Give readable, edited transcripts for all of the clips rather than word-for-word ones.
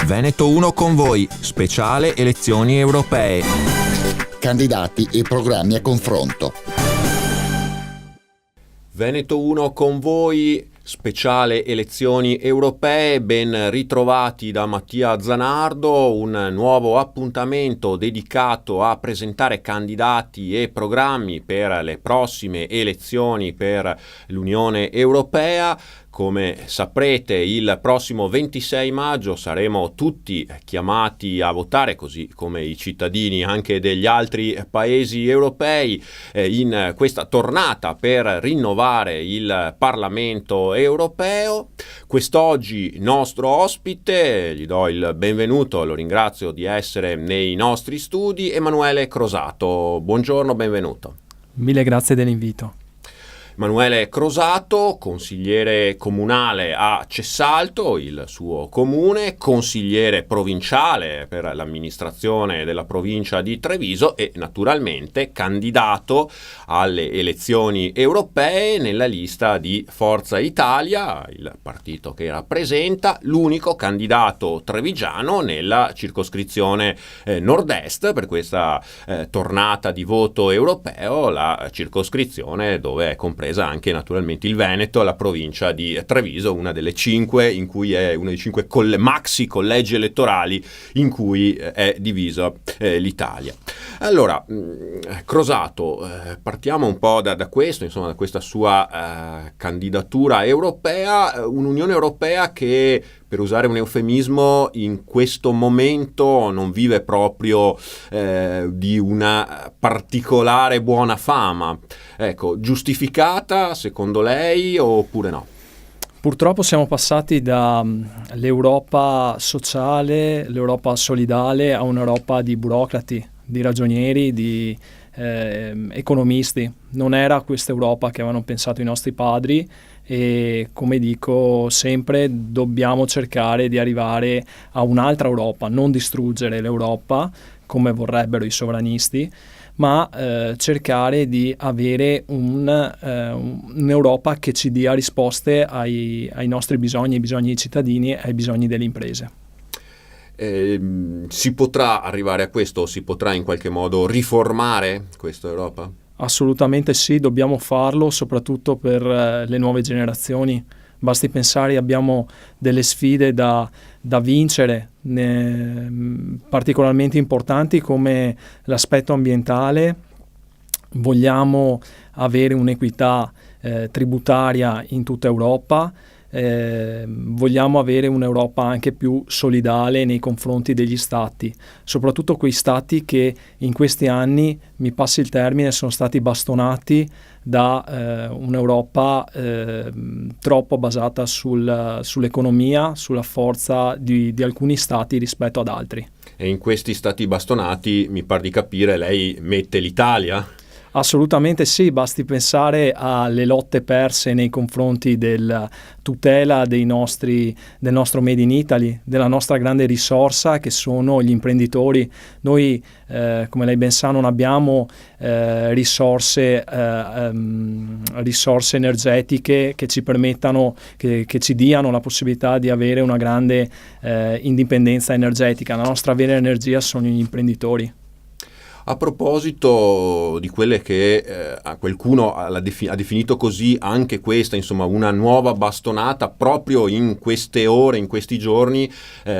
Veneto 1 con voi, speciale elezioni europee. Candidati e programmi a confronto. Veneto 1 con voi, speciale elezioni europee, ben ritrovati da Mattia Zanardo, un nuovo appuntamento dedicato a presentare candidati e programmi per le prossime elezioni per l'Unione Europea. Come saprete, il prossimo 26 maggio saremo tutti chiamati a votare, così come i cittadini anche degli altri paesi europei, in questa tornata per rinnovare il Parlamento europeo. Quest'oggi nostro ospite, gli do il benvenuto, lo ringrazio di essere nei nostri studi, Emanuele Crosato. Buongiorno, benvenuto. Mille grazie dell'invito. Emanuele Crosato, consigliere comunale a Cessalto, il suo comune, consigliere provinciale per l'amministrazione della provincia di Treviso e naturalmente candidato alle elezioni europee nella lista di Forza Italia, il partito che rappresenta, l'unico candidato trevigiano nella circoscrizione nord-est per questa tornata di voto europeo, la circoscrizione dove è compresa anche naturalmente il Veneto, la provincia di Treviso, una delle 5 in cui è uno dei 5 maxi collegi elettorali in cui è divisa l'Italia. Allora, Crosato, partiamo un po' da questo, insomma, da questa sua candidatura europea, un'Unione Europea che, per usare un eufemismo, in questo momento non vive proprio di una particolare buona fama. Ecco, giustificata secondo lei oppure no? Purtroppo siamo passati da l'Europa sociale, l'Europa solidale, a un'Europa di burocrati, di ragionieri, di economisti. Non era questa Europa che avevano pensato i nostri padri e, come dico sempre, dobbiamo cercare di arrivare a un'altra Europa, non distruggere l'Europa come vorrebbero i sovranisti, ma cercare di avere un'Europa che ci dia risposte ai nostri bisogni, ai bisogni dei cittadini e ai bisogni delle imprese. Si potrà arrivare a questo? Si potrà in qualche modo riformare questa Europa? Assolutamente sì, dobbiamo farlo, soprattutto per le nuove generazioni. Basti pensare, abbiamo delle sfide da vincere, particolarmente importanti come l'aspetto ambientale. Vogliamo avere un'equità tributaria in tutta Europa. Vogliamo avere un'Europa anche più solidale nei confronti degli stati, soprattutto quei stati che in questi anni, mi passi il termine, sono stati bastonati da un'Europa troppo basata sull'economia, sulla forza di alcuni stati rispetto ad altri. E in questi stati bastonati, mi par di capire, lei mette l'Italia? Assolutamente sì, basti pensare alle lotte perse nei confronti della tutela del nostro Made in Italy, della nostra grande risorsa che sono gli imprenditori. Noi, come lei ben sa, non abbiamo risorse energetiche che ci permettano, che ci diano la possibilità di avere una grande indipendenza energetica. La nostra vera energia sono gli imprenditori. A proposito di quelle che qualcuno ha definito così anche questa, insomma, una nuova bastonata, proprio in queste ore, in questi giorni,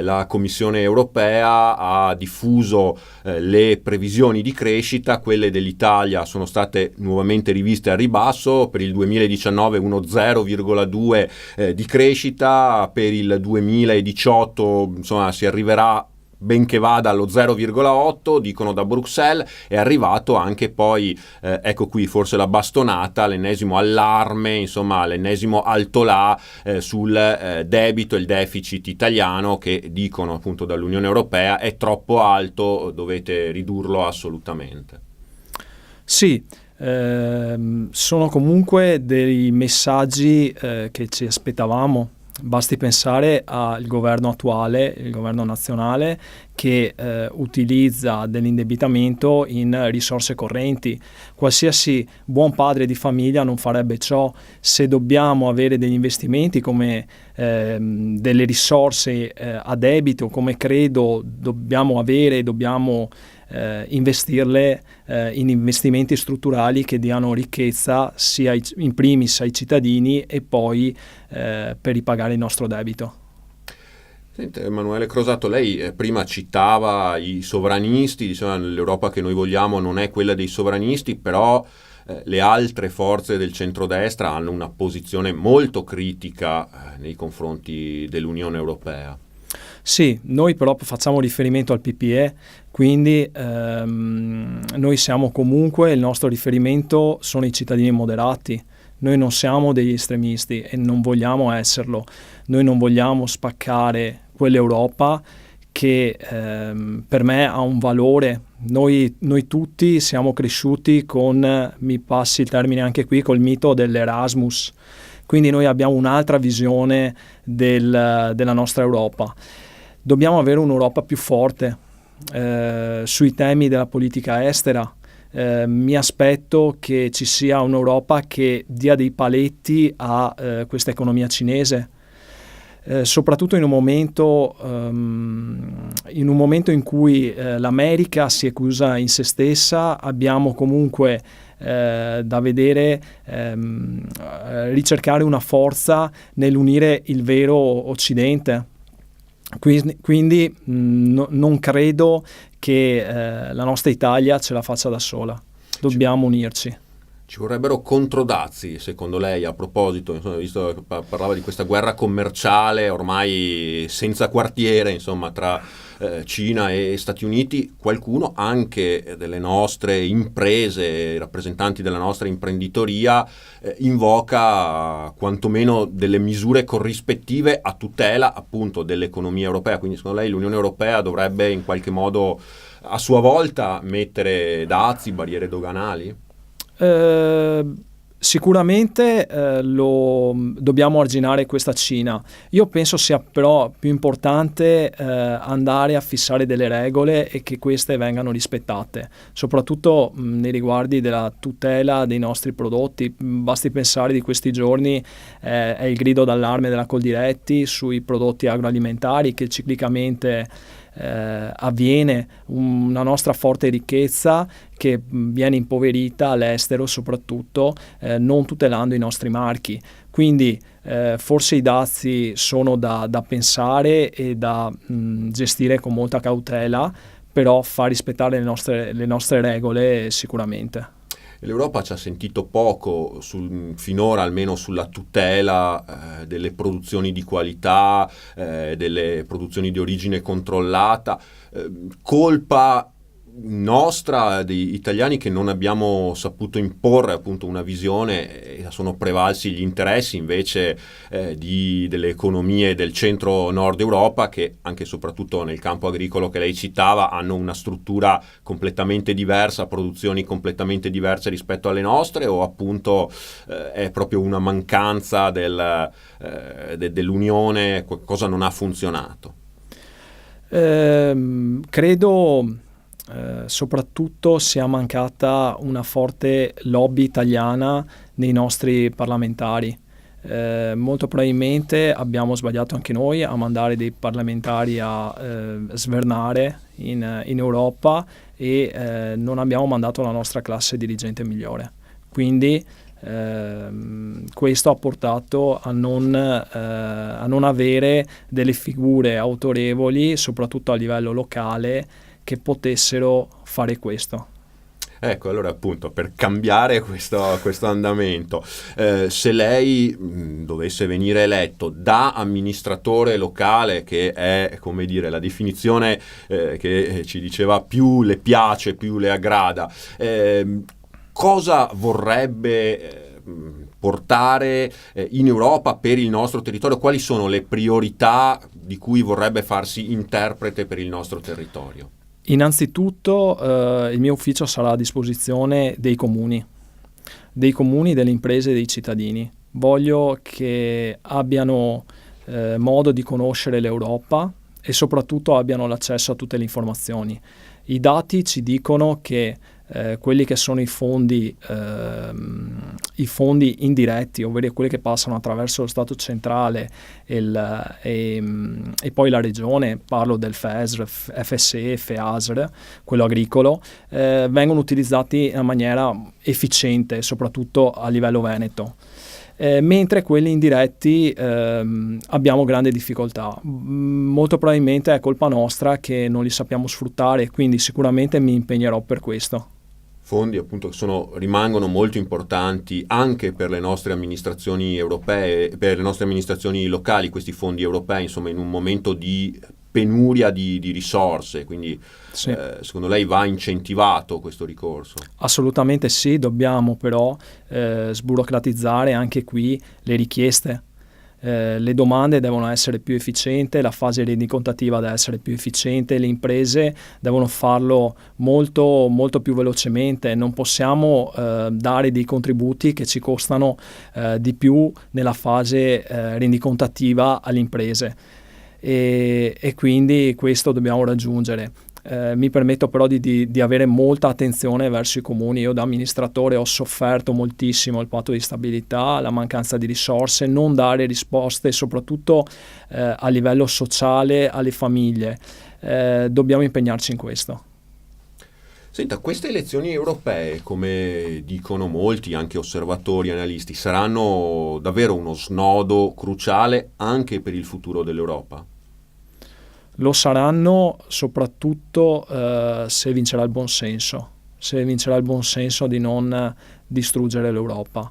la Commissione europea ha diffuso le previsioni di crescita. Quelle dell'Italia sono state nuovamente riviste al ribasso, per il 2019 uno 0,2 di crescita, per il 2018 insomma si arriverà, benché vada allo 0,8, dicono da Bruxelles. È arrivato anche poi, ecco qui forse la bastonata, l'ennesimo allarme, insomma l'ennesimo altolà sul debito e il deficit italiano, che dicono appunto dall'Unione Europea è troppo alto, dovete ridurlo assolutamente. Sì, sono comunque dei messaggi che ci aspettavamo. Basti pensare al governo attuale, il governo nazionale, che utilizza dell'indebitamento in risorse correnti. Qualsiasi buon padre di famiglia non farebbe ciò. Se dobbiamo avere degli investimenti come delle risorse a debito, come credo dobbiamo investirle in investimenti strutturali che diano ricchezza sia in primis ai cittadini e poi per ripagare il nostro debito. Senti, Emanuele Crosato, lei prima citava i sovranisti, diceva l'Europa che noi vogliamo non è quella dei sovranisti, però le altre forze del centrodestra hanno una posizione molto critica nei confronti dell'Unione Europea. Sì, noi però facciamo riferimento al PPE, quindi noi siamo comunque, il nostro riferimento sono i cittadini moderati. Noi non siamo degli estremisti e non vogliamo esserlo. Noi non vogliamo spaccare quell'Europa che per me ha un valore. Noi tutti siamo cresciuti con, mi passi il termine anche qui, col mito dell'Erasmus. Quindi noi abbiamo un'altra visione della nostra Europa. Dobbiamo avere un'Europa più forte sui temi della politica estera. Mi aspetto che ci sia un'Europa che dia dei paletti a questa economia cinese, soprattutto in un momento in cui l'America si è chiusa in se stessa. Abbiamo comunque da vedere, ricercare una forza nell'unire il vero Occidente. Quindi non credo che la nostra Italia ce la faccia da sola, dobbiamo unirci. Ci vorrebbero controdazi, secondo lei, a proposito, insomma, visto che parlava di questa guerra commerciale ormai senza quartiere, insomma, tra Cina e Stati Uniti. Qualcuno, anche delle nostre imprese, rappresentanti della nostra imprenditoria, invoca quantomeno delle misure corrispettive a tutela appunto dell'economia europea. Quindi secondo lei l'Unione Europea dovrebbe in qualche modo a sua volta mettere dazi, barriere doganali? Sicuramente dobbiamo arginare questa Cina. Io penso sia però più importante andare a fissare delle regole e che queste vengano rispettate, soprattutto nei riguardi della tutela dei nostri prodotti. Basti pensare di questi giorni è il grido d'allarme della Coldiretti sui prodotti agroalimentari che ciclicamente avviene, una nostra forte ricchezza che viene impoverita all'estero, soprattutto non tutelando i nostri marchi. Quindi forse i dazi sono da pensare e da gestire con molta cautela, però far rispettare le nostre regole sicuramente. L'Europa ci ha sentito poco finora, almeno sulla tutela delle produzioni di qualità, delle produzioni di origine controllata, colpa nostra, degli italiani, che non abbiamo saputo imporre appunto una visione e sono prevalsi gli interessi invece delle economie del centro-nord Europa, che anche e soprattutto nel campo agricolo che lei citava hanno una struttura completamente diversa, produzioni completamente diverse rispetto alle nostre, o appunto è proprio una mancanza dell'Unione, cosa non ha funzionato? Credo soprattutto sia mancata una forte lobby italiana nei nostri parlamentari. Molto probabilmente abbiamo sbagliato anche noi a mandare dei parlamentari a svernare in Europa e non abbiamo mandato la nostra classe dirigente migliore. Quindi questo ha portato a non avere delle figure autorevoli, soprattutto a livello locale, che potessero fare questo. Ecco, allora appunto per cambiare questo andamento, se lei dovesse venire eletto da amministratore locale, che è, come dire, la definizione che ci diceva più le piace, più le aggrada, cosa vorrebbe portare in Europa per il nostro territorio? Quali sono le priorità di cui vorrebbe farsi interprete per il nostro territorio? Innanzitutto il mio ufficio sarà a disposizione dei comuni, delle imprese e dei cittadini. Voglio che abbiano modo di conoscere l'Europa e soprattutto abbiano l'accesso a tutte le informazioni. I dati ci dicono che quelli che sono i fondi indiretti, ovvero quelli che passano attraverso lo Stato centrale e poi la regione, parlo del FESR, FSE, FEASR, quello agricolo, vengono utilizzati in maniera efficiente, soprattutto a livello veneto. Mentre quelli indiretti abbiamo grande difficoltà. Molto probabilmente è colpa nostra che non li sappiamo sfruttare, quindi sicuramente mi impegnerò per questo. Fondi appunto che rimangono molto importanti anche per le nostre amministrazioni europee, per le nostre amministrazioni locali, questi fondi europei, insomma, in un momento di penuria di risorse, quindi sì. Secondo lei va incentivato questo ricorso? Assolutamente sì, dobbiamo però sburocratizzare anche qui le richieste. Le domande devono essere più efficienti, la fase rendicontativa deve essere più efficiente, le imprese devono farlo molto, molto più velocemente. Non possiamo dare dei contributi che ci costano di più nella fase rendicontativa alle imprese e quindi questo dobbiamo raggiungere. Mi permetto però di avere molta attenzione verso i comuni. Io da amministratore ho sofferto moltissimo il patto di stabilità, la mancanza di risorse, non dare risposte soprattutto a livello sociale alle famiglie. Dobbiamo impegnarci in questo. Senta, queste elezioni europee, come dicono molti, anche osservatori, analisti, saranno davvero uno snodo cruciale anche per il futuro dell'Europa? Lo saranno soprattutto se vincerà il buonsenso, di non distruggere l'Europa.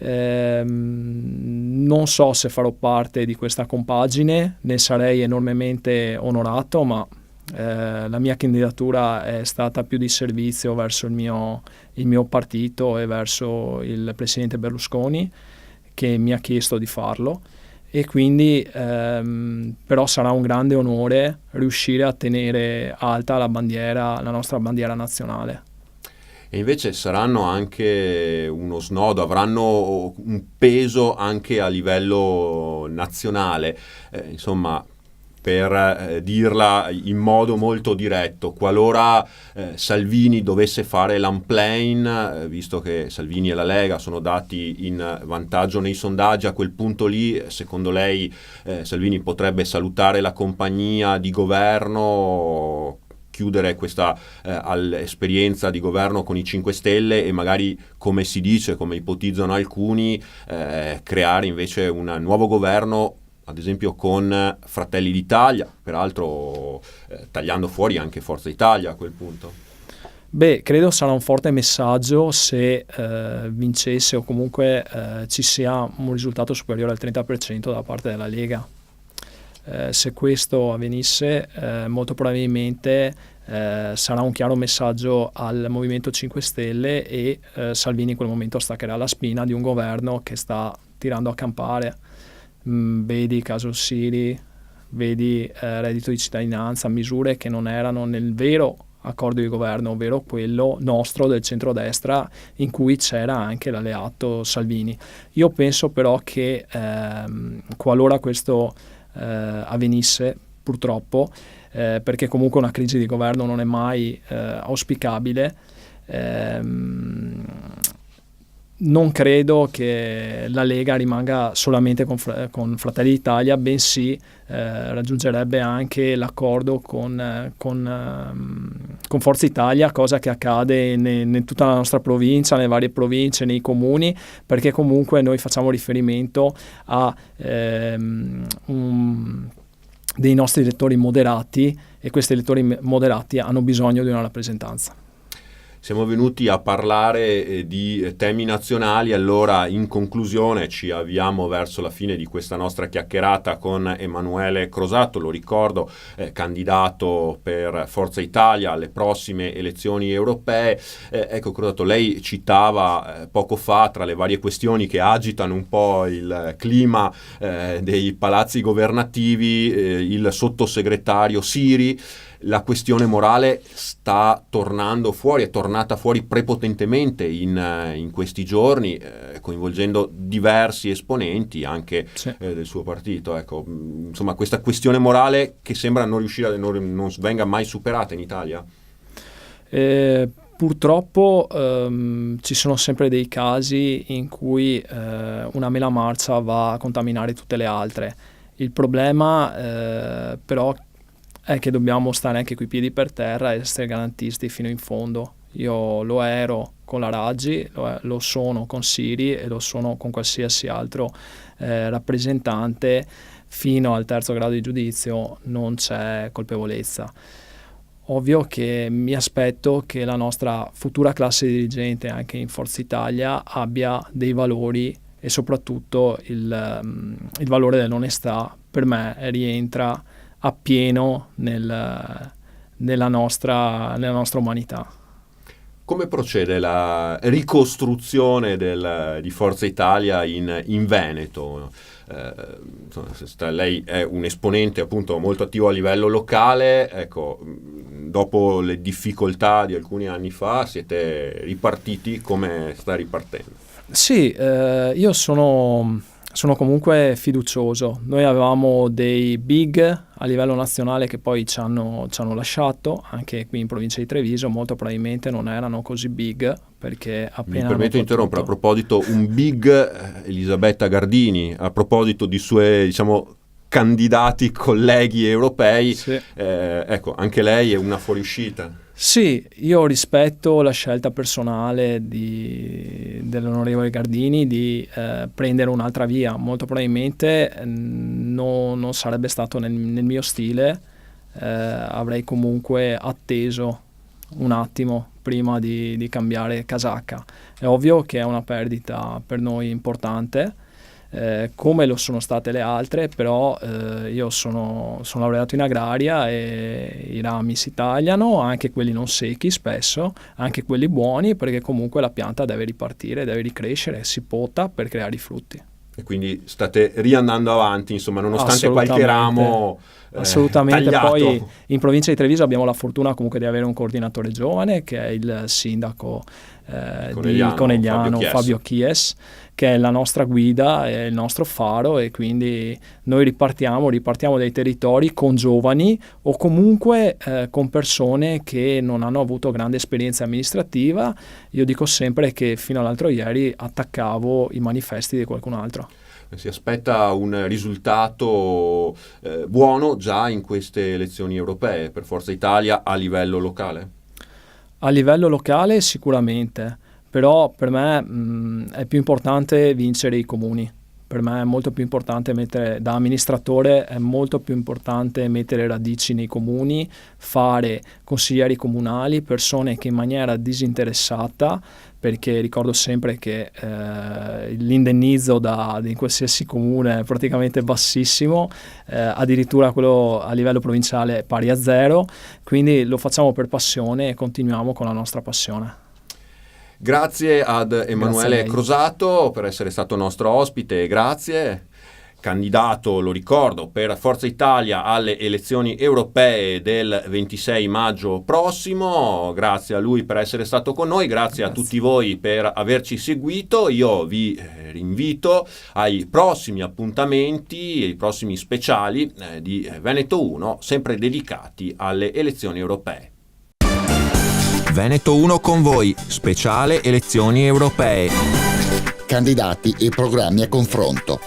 Non so se farò parte di questa compagine, ne sarei enormemente onorato, ma la mia candidatura è stata più di servizio verso il mio partito e verso il presidente Berlusconi, che mi ha chiesto di farlo. E quindi però sarà un grande onore riuscire a tenere alta la nostra bandiera nazionale. E invece saranno anche uno snodo, avranno un peso anche a livello nazionale, insomma, per dirla in modo molto diretto, qualora Salvini dovesse fare l'unplane, visto che Salvini e la Lega sono dati in vantaggio nei sondaggi, a quel punto lì, secondo lei, Salvini potrebbe salutare la compagnia di governo, chiudere questa esperienza di governo con i 5 Stelle e magari, come si dice, come ipotizzano alcuni, creare invece un nuovo governo, ad esempio con Fratelli d'Italia, peraltro tagliando fuori anche Forza Italia a quel punto? Beh, credo sarà un forte messaggio se vincesse o comunque ci sia un risultato superiore al 30% da parte della Lega. Se questo avvenisse, molto probabilmente sarà un chiaro messaggio al Movimento 5 Stelle e Salvini in quel momento staccherà la spina di un governo che sta tirando a campare. Vedi caso Siri, vedi reddito di cittadinanza, misure che non erano nel vero accordo di governo, ovvero quello nostro del centrodestra in cui c'era anche l'alleato Salvini. Io penso però che qualora questo avvenisse, purtroppo, perché comunque una crisi di governo non è mai auspicabile, non credo che la Lega rimanga solamente con Fratelli d'Italia, bensì raggiungerebbe anche l'accordo con Forza Italia, cosa che accade in tutta la nostra provincia, nelle varie province, nei comuni, perché comunque noi facciamo riferimento a dei nostri elettori moderati e questi elettori moderati hanno bisogno di una rappresentanza. Siamo venuti a parlare di temi nazionali, allora in conclusione ci avviamo verso la fine di questa nostra chiacchierata con Emanuele Crosato, lo ricordo, candidato per Forza Italia alle prossime elezioni europee. Ecco Crosato, lei citava poco fa, tra le varie questioni che agitano un po' il clima dei palazzi governativi, il sottosegretario Siri. La questione morale sta tornando fuori, è tornata tornata fuori prepotentemente in questi giorni, coinvolgendo diversi esponenti anche del suo partito. Ecco, insomma, questa questione morale che sembra non riuscire, non venga mai superata in Italia. Purtroppo ci sono sempre dei casi in cui una mela marcia va a contaminare tutte le altre. Il problema però è che dobbiamo stare anche coi piedi per terra e essere garantisti fino in fondo. Io lo ero con la Raggi, lo sono con Siri e lo sono con qualsiasi altro rappresentante. Fino al terzo grado di giudizio non c'è colpevolezza. Ovvio che mi aspetto che la nostra futura classe dirigente anche in Forza Italia abbia dei valori e soprattutto il valore dell'onestà per me rientra appieno nella nostra umanità. Come procede la ricostruzione di Forza Italia in Veneto? Lei è un esponente appunto molto attivo a livello locale, ecco, dopo le difficoltà di alcuni anni fa siete ripartiti, come sta ripartendo? Sì, io sono comunque fiducioso. Noi avevamo dei big a livello nazionale che poi ci hanno lasciato, anche qui in provincia di Treviso molto probabilmente non erano così big, perché appena mi permetto di interrompere, a proposito, un big, Elisabetta Gardini, a proposito di suoi, diciamo, candidati colleghi europei, sì. Ecco, anche lei è una fuoriuscita. Sì, io rispetto la scelta personale dell'onorevole Gardini di prendere un'altra via. Molto probabilmente non sarebbe stato nel mio stile, avrei comunque atteso un attimo prima di cambiare casacca. È ovvio che è una perdita per noi importante, come lo sono state le altre, però io sono laureato in agraria e i rami si tagliano, anche quelli non secchi spesso, anche quelli buoni, perché comunque la pianta deve ripartire, deve ricrescere, si pota per creare i frutti. E quindi state riandando avanti, insomma, nonostante qualche ramo assolutamente tagliato. Poi in provincia di Treviso abbiamo la fortuna comunque di avere un coordinatore giovane che è il sindaco di Conegliano, Fabio Chies, che è la nostra guida, è il nostro faro, e quindi noi ripartiamo dai territori con giovani o comunque con persone che non hanno avuto grande esperienza amministrativa. Io dico sempre che fino all'altro ieri attaccavo i manifesti di qualcun altro. Si aspetta un risultato buono già in queste elezioni europee per Forza Italia a livello locale? A livello locale sicuramente, però per me è più importante vincere i comuni. Per me è molto più importante da amministratore, è molto più importante mettere radici nei comuni, fare consiglieri comunali, persone che in maniera disinteressata, perché ricordo sempre che l'indennizzo in qualsiasi comune è praticamente bassissimo, addirittura quello a livello provinciale è pari a 0, quindi lo facciamo per passione e continuiamo con la nostra passione. Grazie ad Emanuele Crosato per essere stato nostro ospite, grazie. Candidato, lo ricordo, per Forza Italia alle elezioni europee del 26 maggio prossimo. Grazie a lui per essere stato con noi, grazie a tutti voi per averci seguito. Io vi rinvito ai prossimi appuntamenti, ai prossimi speciali di Veneto 1, sempre dedicati alle elezioni europee. Veneto 1 con voi, speciale elezioni europee. Candidati e programmi a confronto.